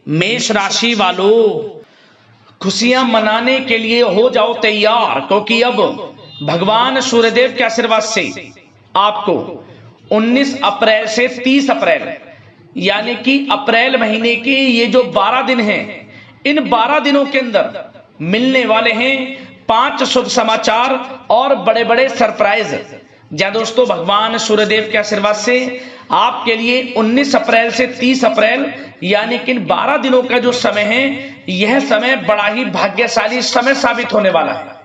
मेष राशि वालों, खुशियां मनाने के लिए हो जाओ तैयार, क्योंकि अब भगवान सूर्यदेव के आशीर्वाद से आपको 19 अप्रैल से 30 अप्रैल यानी कि अप्रैल महीने के ये जो 12 दिन हैं, इन 12 दिनों के अंदर मिलने वाले हैं 5 शुभ समाचार और बड़े बड़े सरप्राइज। जहां दोस्तों भगवान सूर्यदेव के आशीर्वाद से आपके लिए 19 अप्रैल से 30 अप्रैल यानी कि इन 12 दिनों का जो समय है, यह समय बड़ा ही भाग्यशाली समय साबित होने वाला है।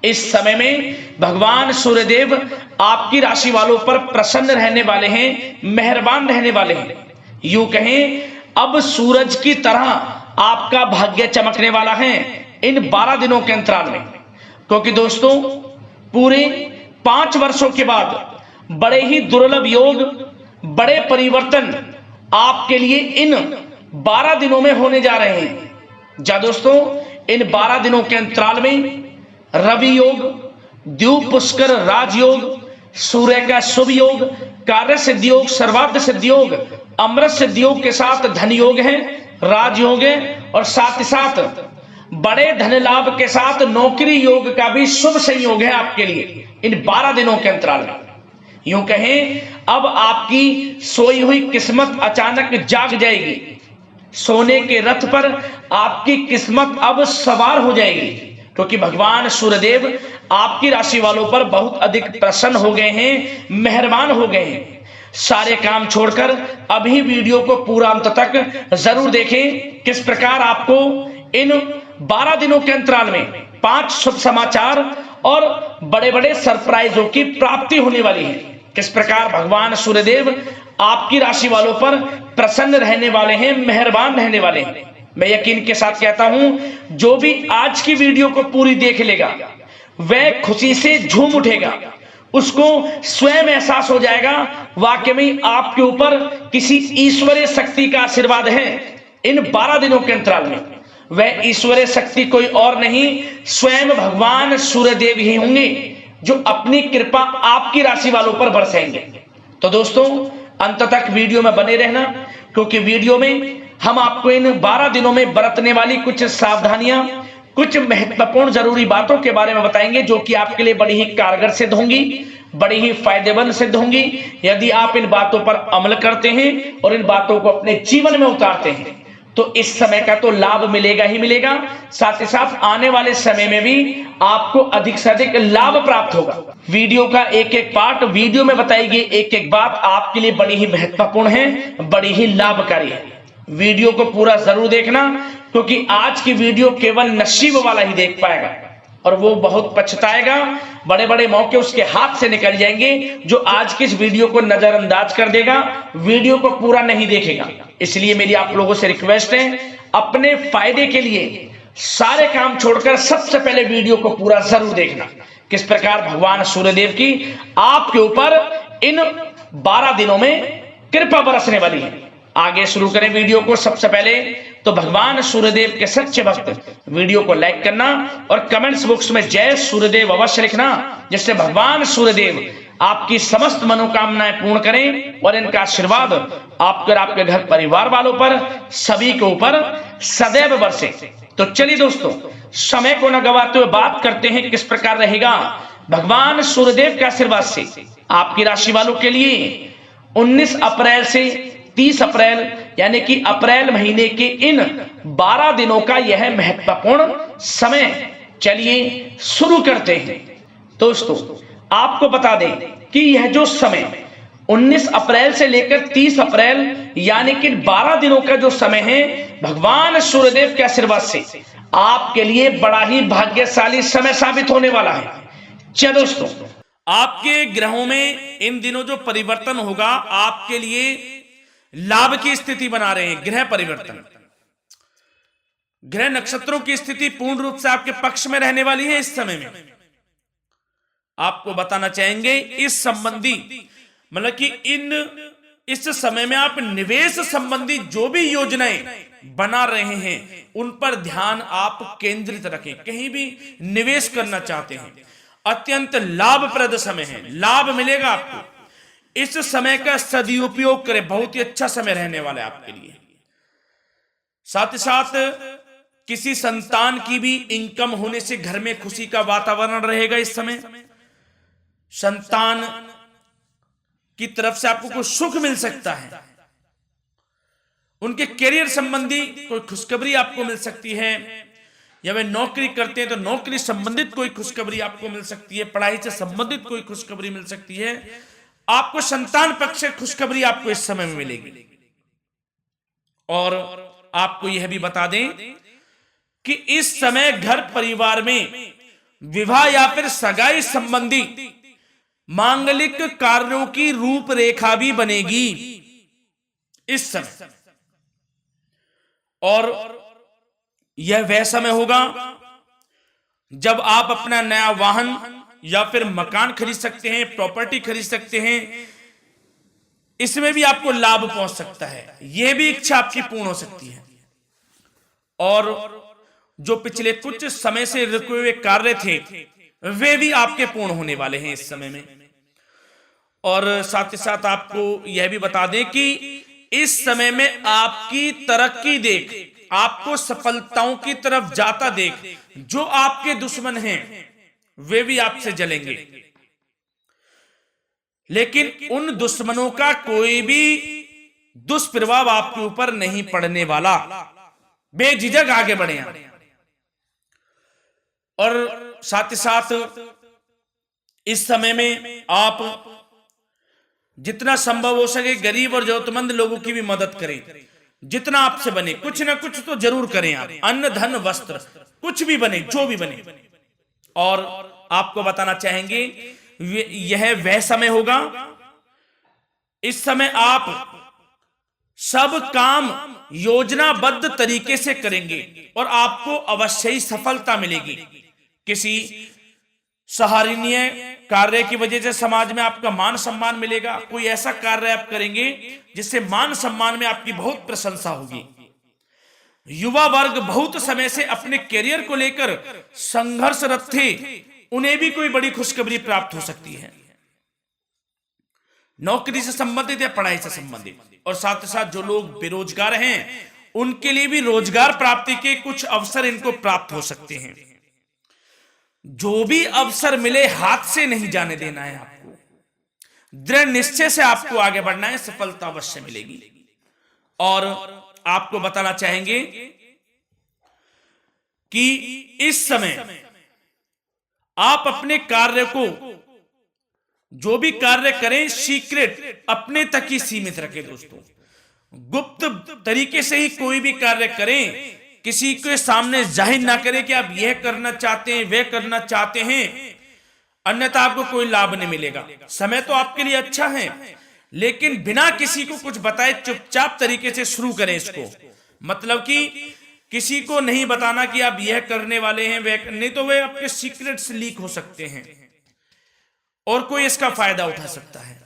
इस समय में भगवान सूर्यदेव आपकी राशि वालों पर प्रसन्न रहने वाले हैं, मेहरबान रहने वाले हैं। यूं कहें, अब सूरज की तरह आपका भाग्य चमकने वाला है इन 12 दिनों के अंतराल में, क्योंकि दोस्तों पूरे 5 वर्षों के बाद बड़े ही दुर्लभ योग, बड़े परिवर्तन आपके लिए इन 12 दिनों में होने जा रहे हैं। जा दोस्तों, इन 12 दिनों के अंतराल में रवि योग, द्वीप पुष्कर राजयोग, सूर्य का शुभ योग, कार्य सिद्धि योग, सर्वार्थ सिद्धि योग, अमृत सिद्धि योग के साथ धन योग है, राजयोग है, और साथ ही साथ बड़े धन लाभ के साथ नौकरी योग का भी शुभ संयोग है आपके लिए इन 12 दिनों के अंतराल में। यूं कहें, अब आपकी सोई हुई किस्मत अचानक जाग जाएगी। सोने के रथ पर आपकी किस्मत अब सवार हो जाएगी, क्योंकि भगवान सूर्यदेव आपकी राशि वालों पर बहुत अधिक प्रसन्न हो गए हैं, मेहरबान हो गए हैं। सारे काम छोड़कर अभी वीडियो को पूरा अंत तक जरूर देखें, किस प्रकार आपको इन 12 दिनों के अंतराल में 5 शुभ समाचार और बड़े बड़े सरप्राइजों की प्राप्ति होने वाली है। किस प्रकार भगवान सूर्यदेव आपकी राशि वालों पर प्रसन्न रहने वाले हैं, मेहरबान रहने वाले हैं। मैं यकीन के साथ कहता हूं, जो भी आज की वीडियो को पूरी देख लेगा वह खुशी से झूम उठेगा। उसको स्वयं एहसास हो जाएगा, वाकई में आपके ऊपर किसी ईश्वरीय शक्ति का आशीर्वाद है इन 12 दिनों के अंतराल में। वह ईश्वरीय शक्ति कोई और नहीं, स्वयं भगवान सूर्यदेव ही होंगे, जो अपनी कृपा आपकी राशि वालों पर बरसाएंगे। तो दोस्तों अंत तक वीडियो में बने रहना, क्योंकि वीडियो में हम आपको इन 12 दिनों में बरतने वाली कुछ सावधानियां, कुछ महत्वपूर्ण जरूरी बातों के बारे में बताएंगे, जो कि आपके लिए बड़ी ही कारगर सिद्ध होंगी, बड़ी ही फायदेमंद सिद्ध होंगी यदि आप इन बातों पर अमल करते हैं और इन बातों को अपने जीवन में उतारते हैं। तो इस समय का तो लाभ मिलेगा ही मिलेगा, साथ ही साथ आने वाले समय में भी आपको अधिक से अधिक लाभ प्राप्त होगा। वीडियो का एक एक पार्ट, वीडियो में बताई गई एक एक बात आपके लिए बड़ी ही महत्वपूर्ण है, बड़ी ही लाभकारी है। वीडियो को पूरा जरूर देखना, क्योंकि आज की वीडियो केवल नसीब वाला ही देख पाएगा और वो बहुत पछताएगा। बड़े बड़े मौके उसके हाथ से निकल जाएंगे जो आज की इस वीडियो को नजरअंदाज कर देगा, वीडियो को पूरा नहीं देखेगा। इसलिए मेरी आप लोगों से रिक्वेस्ट है, अपने फायदे के लिए सारे काम छोड़कर सबसे पहले वीडियो को पूरा जरूर देखना, किस प्रकार भगवान सूर्यदेव की आपके ऊपर इन 12 दिनों में कृपा बरसने वाली है। आगे शुरू करें वीडियो को। सबसे पहले तो भगवान सूर्यदेव के सच्चे भक्त वीडियो को लाइक करना और कमेंट्स बॉक्स में जय सूर्यदेव अवश्य लिखना, जिससे भगवान सूर्यदेव आपकी समस्त मनोकामनाएं पूर्ण करें और इनका आशीर्वाद आपके और आपके घर परिवार वालों पर, सभी के ऊपर सदैव बरसे। तो चलिए दोस्तों, समय को न गवाते हुए बात करते हैं किस प्रकार रहेगा भगवान सूर्यदेव के आशीर्वाद से आपकी राशि वालों के लिए 19 अप्रैल से 30 अप्रैल यानी कि अप्रैल महीने के इन 12 दिनों का यह महत्वपूर्ण समय। चलिए शुरू करते हैं। दोस्तों आपको बता दें कि यह जो समय 19 अप्रैल से लेकर 30 अप्रैल यानी कि 12 दिनों का जो समय है, भगवान सूर्यदेव के आशीर्वाद से आपके लिए बड़ा ही भाग्यशाली समय साबित होने वाला है। चलिए दोस्तों, आपके ग्रहों में इन दिनों जो परिवर्तन होगा आपके लिए लाभ की स्थिति बना रहे हैं। ग्रह परिवर्तन, ग्रह नक्षत्रों की स्थिति पूर्ण रूप से आपके पक्ष में रहने वाली है। इस समय में आपको बताना चाहेंगे इस संबंधी, मतलब कि इस समय में आप निवेश संबंधी जो भी योजनाएं बना रहे हैं उन पर ध्यान आप केंद्रित रखें। कहीं भी निवेश करना चाहते हैं, अत्यंत लाभप्रद समय है, लाभ मिलेगा आपको। इस समय का सदुपयोग करें, बहुत ही अच्छा समय रहने वाला है आपके लिए। साथ ही साथ किसी संतान की भी इनकम होने से घर में खुशी का वातावरण रहेगा। इस समय संतान की तरफ से आपको कुछ सुख मिल सकता है। उनके करियर संबंधी कोई खुशखबरी आपको मिल सकती है, या वे नौकरी करते हैं तो नौकरी संबंधित कोई खुशखबरी आपको मिल सकती है, पढ़ाई से संबंधित कोई खुशखबरी मिल सकती है। आपको संतान पक्ष से खुशखबरी आपको इस समय में मिलेगी। और आपको यह भी बता दें कि इस समय घर परिवार में विवाह या फिर सगाई संबंधी मांगलिक कार्यों की रूपरेखा भी बनेगी इस समय। और यह वह समय होगा जब आप अपना नया वाहन या फिर मकान खरीद सकते हैं, प्रॉपर्टी खरीद सकते हैं। इसमें भी आपको लाभ पहुंच सकता है, यह भी इच्छा आपकी पूर्ण हो सकती है। और जो पिछले कुछ समय से रुके हुए कार्य थे वे भी आपके पूर्ण होने वाले हैं इस समय में। और साथ ही साथ आपको यह भी बता दें कि इस समय में आपकी तरक्की देख, आपको सफलताओं की तरफ जाता देख, जो आपके दुश्मन हैं वे भी आपसे जलेंगे, लेकिन उन दुश्मनों का कोई भी दुष्प्रभाव आपके ऊपर नहीं पड़ने वाला। बेझिझक आगे बढ़े आप। और साथ ही साथ इस समय में आप जितना संभव हो सके गरीब और जरूरतमंद लोगों की भी मदद करें। जितना आपसे बने कुछ ना कुछ तो जरूर करें आप, अन्न धन वस्त्र कुछ भी बने, जो भी बने। और आपको बताना चाहेंगे यह वह समय होगा, इस समय आप सब काम योजनाबद्ध तरीके से करेंगे और आपको अवश्य ही सफलता मिलेगी। किसी सराहनीय कार्य की वजह से समाज में आपका मान सम्मान मिलेगा। कोई ऐसा कार्य आप करेंगे जिससे मान सम्मान में आपकी बहुत प्रशंसा होगी। युवा वर्ग बहुत समय से अपने करियर को लेकर संघर्षरत थे, उन्हें भी कोई बड़ी खुशखबरी प्राप्त हो सकती है, नौकरी से संबंधित या पढ़ाई से संबंधित। और साथ ही साथ जो लोग बेरोजगार हैं उनके लिए भी रोजगार प्राप्ति के कुछ अवसर इनको प्राप्त हो सकते हैं। जो भी अवसर मिले हाथ से नहीं जाने देना है आपको, दृढ़ निश्चय से आपको आगे बढ़ना है, सफलता अवश्य मिलेगी। और आपको बताना चाहेंगे कि इस समय आप अपने कार्य को, जो भी कार्य करें, सीक्रेट अपने तक ही सीमित रखें दोस्तों। गुप्त तरीके से ही कोई भी कार्य करें, किसी के सामने जाहिर ना करें कि आप यह करना चाहते हैं, वह करना चाहते हैं, अन्यथा आपको कोई लाभ नहीं मिलेगा। समय तो आपके लिए अच्छा है, लेकिन बिना किसी को कुछ बताए चुपचाप तरीके से शुरू करें इसको। मतलब कि किसी को नहीं बताना कि आप यह करने वाले हैं, वह नहीं, तो वे आपके सीक्रेट्स लीक हो सकते हैं और कोई इसका फायदा उठा सकता है।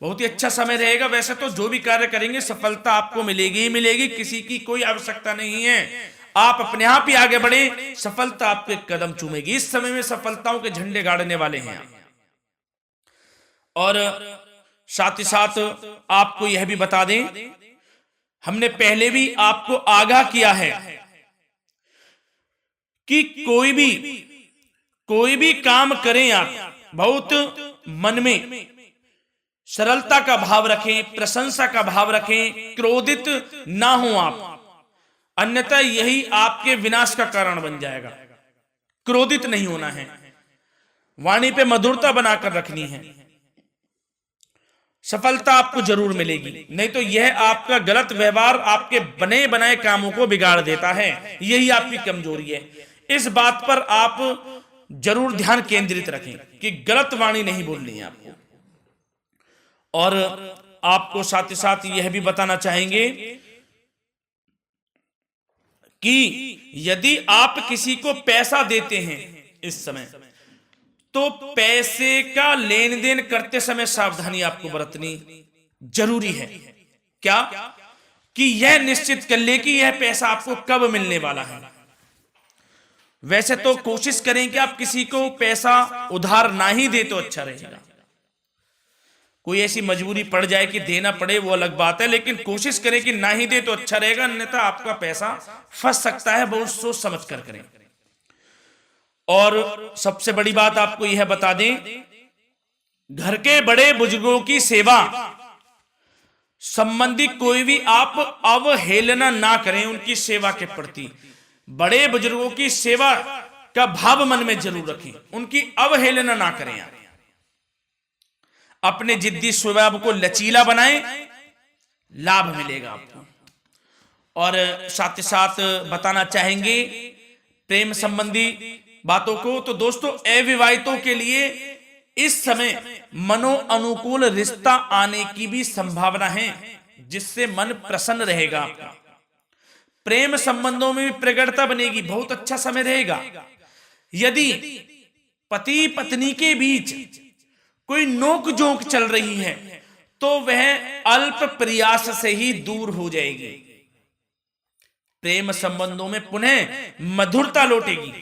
बहुत ही अच्छा समय रहेगा। वैसे तो जो भी कार्य करेंगे सफलता आपको मिलेगी ही मिलेगी, किसी की कोई आवश्यकता नहीं है। आप अपने आप ही आगे बढ़े, सफलता आपके कदम चूमेगी। इस समय में सफलताओं के झंडे गाड़ने वाले हैं। और साथ ही साथ आपको यह भी बता दें, हमने पहले भी आपको आगाह किया है कि कोई भी काम करें आप बहुत मन में सरलता का भाव रखें, प्रशंसा का भाव रखें, क्रोधित ना हो आप, अन्यथा यही आपके विनाश का कारण बन जाएगा। क्रोधित नहीं होना है, वाणी पे मधुरता बनाकर रखनी है, सफलता आपको जरूर मिलेगी। नहीं तो यह आपका गलत व्यवहार आपके बने बनाए कामों को बिगाड़ देता है, यही आपकी कमजोरी है। इस बात पर आप जरूर ध्यान केंद्रित रखें कि गलत वाणी नहीं बोलनी है आपको। और आपको साथ ही साथ यह भी बताना चाहेंगे कि यदि आप किसी को पैसा देते हैं इस समय, तो पैसे का लेन देन करते समय सावधानी आपको बरतनी जरूरी है। क्या कि यह निश्चित कर ले कि यह पैसा आपको कब मिलने वाला है। वैसे तो कोशिश करें कि आप किसी को पैसा उधार ना ही दे तो अच्छा रहेगा, कोई ऐसी मजबूरी पड़ जाए कि देना पड़े वो अलग बात है, लेकिन कोशिश करें कि ना ही दे तो अच्छा रहेगा, अन्यथा आपका पैसा फंस सकता है। बहुत सोच समझ कर करें। और सबसे बड़ी बात आपको यह बता दें, घर के बड़े बुजुर्गों की सेवा संबंधी कोई भी आप अवहेलना ना करें। उनकी सेवा के प्रति, बड़े बुजुर्गों की सेवा का भाव मन में जरूर रखें, उनकी अवहेलना ना करें आप। अपने जिद्दी स्वभाव को लचीला बनाएं, लाभ मिलेगा आपको। और साथ ही साथ बताना चाहेंगे प्रेम संबंधी बातों को, तो दोस्तों अविवाहितों के लिए इस समय मनो अनुकूल रिश्ता आने की भी संभावना है, जिससे मन प्रसन्न रहेगा आपका। प्रेम संबंधों में भी प्रगाढ़ता बनेगी, बहुत अच्छा समय रहेगा। यदि पति पत्नी के बीच कोई नोक झोंक चल रही है तो वह अल्प प्रयास से ही दूर हो जाएगी। प्रेम संबंधों में पुनः मधुरता लौटेगी।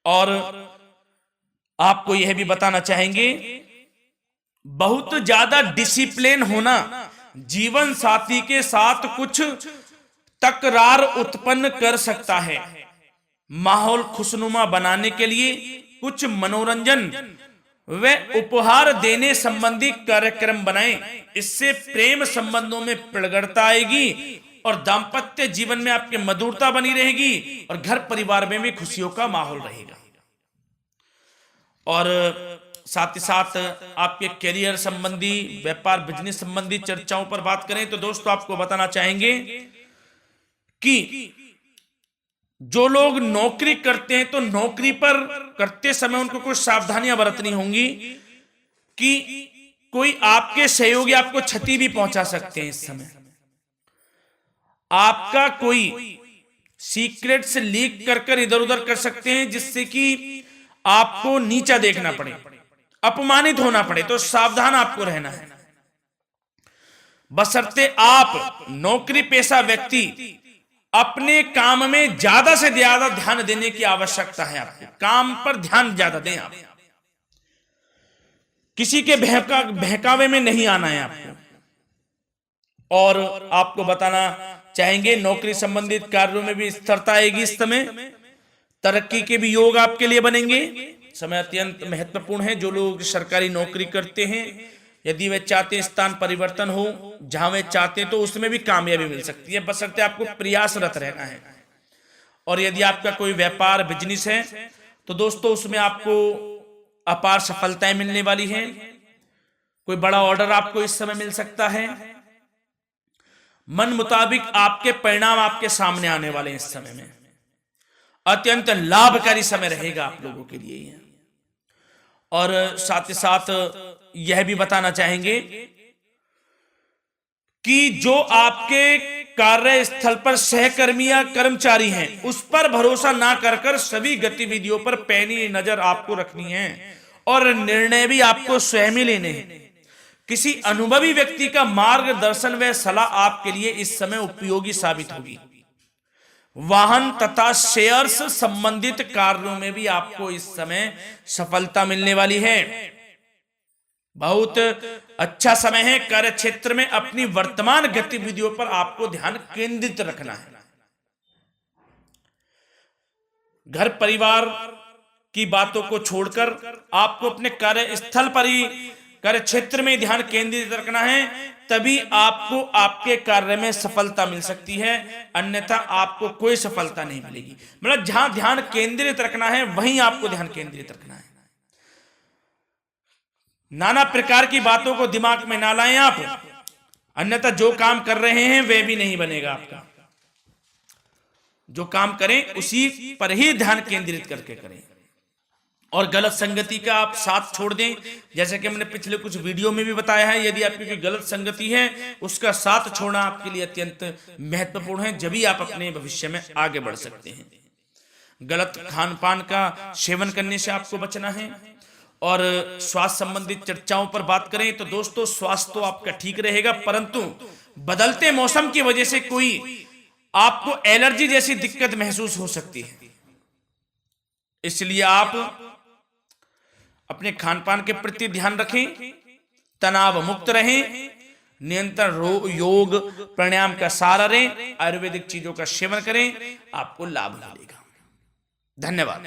और आपको यह भी बताना चाहेंगे, बहुत ज्यादा डिसिप्लिन होना जीवन साथी के साथ कुछ तकरार उत्पन्न कर सकता है। माहौल खुशनुमा बनाने के लिए कुछ मनोरंजन व उपहार देने संबंधी कार्यक्रम बनाएं। इससे प्रेम संबंधों में प्रगाढ़ता आएगी और दाम्पत्य जीवन में आपकी मधुरता बनी रहेगी और घर परिवार में भी खुशियों का माहौल रहेगा। और साथ ही साथ आपके करियर संबंधी, व्यापार बिजनेस संबंधी चर्चाओं पर बात करें तो दोस्तों आपको बताना चाहेंगे कि जो लोग नौकरी करते हैं तो नौकरी पर करते समय उनको कुछ सावधानियां बरतनी होंगी कि कोई आपके सहयोगी आपको क्षति भी पहुंचा सकते हैं। इस समय आपका कोई सीक्रेट्स लीक कर इधर उधर कर सकते हैं, जिससे कि आपको नीचा देखना पड़े, अपमानित होना पड़े। तो सावधान आपको रहना है। बशर्ते आप नौकरी पेशा व्यक्ति अपने काम में ज्यादा से ज्यादा ध्यान देने की आवश्यकता है। आपको काम पर ध्यान ज्यादा दें। आप किसी के बहकावे में नहीं आना है आपको। और आपको बताना चाहेंगे नौकरी संबंधित कार्यों में भी स्थिरता आएगी। इस समय तरक्की के भी योग आपके लिए बनेंगे। समय अत्यंत महत्वपूर्ण है। जो लोग सरकारी नौकरी करते हैं, यदि वे चाहते हैं स्थान परिवर्तन हो, जहां वे चाहते हैं तो उसमें भी कामयाबी मिल सकती है, बशर्ते आपको प्रयासरत रहना है। और यदि आपका कोई व्यापार बिजनेस है तो दोस्तों उसमें आपको अपार सफलताएं मिलने वाली हैं। कोई बड़ा ऑर्डर आपको इस समय मिल सकता है। मन मुताबिक आपके परिणाम आपके सामने आने वाले हैं। इस समय में अत्यंत लाभकारी समय रहेगा आप लोगों के लिए। और साथ ही साथ यह भी बताना चाहेंगे कि जो आपके कार्यस्थल पर सहकर्मी या कर्मचारी हैं, उस पर भरोसा ना कर सभी गतिविधियों पर पैनी नजर आपको रखनी है और निर्णय भी आपको स्वयं ही लेने हैं। किसी अनुभवी व्यक्ति का मार्गदर्शन व सलाह आपके लिए इस समय उपयोगी साबित होगी। वाहन तथा शेयर्स संबंधित कार्यों में भी आपको इस समय सफलता मिलने वाली है। बहुत अच्छा समय है। कार्य क्षेत्र में अपनी वर्तमान गतिविधियों पर आपको ध्यान केंद्रित रखना है। घर परिवार की बातों को छोड़कर आपको अपने कार्यस्थल पर ही, कार्य क्षेत्र में ध्यान केंद्रित रखना है, तभी आपको आपके कार्य में सफलता मिल सकती है, अन्यथा आपको कोई सफलता नहीं मिलेगी। मतलब जहां ध्यान केंद्रित रखना है वहीं आपको ध्यान केंद्रित रखना है। नाना प्रकार की बातों को दिमाग में ना लाएं आप, अन्यथा जो काम कर रहे हैं वह भी नहीं बनेगा आपका। जो काम करें उसी पर ही ध्यान केंद्रित करके करें। और गलत संगति का आप साथ छोड़ दें। जैसे कि मैंने पिछले कुछ वीडियो में भी बताया है, यदि आपकी कोई गलत संगति है उसका साथ छोड़ना आपके लिए अत्यंत महत्वपूर्ण है, जब ही आप अपने भविष्य में आगे बढ़ सकते हैं। गलत खान पान का सेवन करने से आपको बचना है। और स्वास्थ्य संबंधित चर्चाओं पर बात करें तो दोस्तों स्वास्थ्य तो आपका ठीक रहेगा, परंतु बदलते मौसम की वजह से कोई आपको एलर्जी जैसी दिक्कत महसूस हो सकती है। इसलिए आप अपने खान पान के प्रति ध्यान रखें, तनाव मुक्त रहें, नियंत्रण योग प्राणायाम का सहारा रहें, आयुर्वेदिक चीजों का सेवन करें, आपको लाभ मिलेगा। धन्यवाद।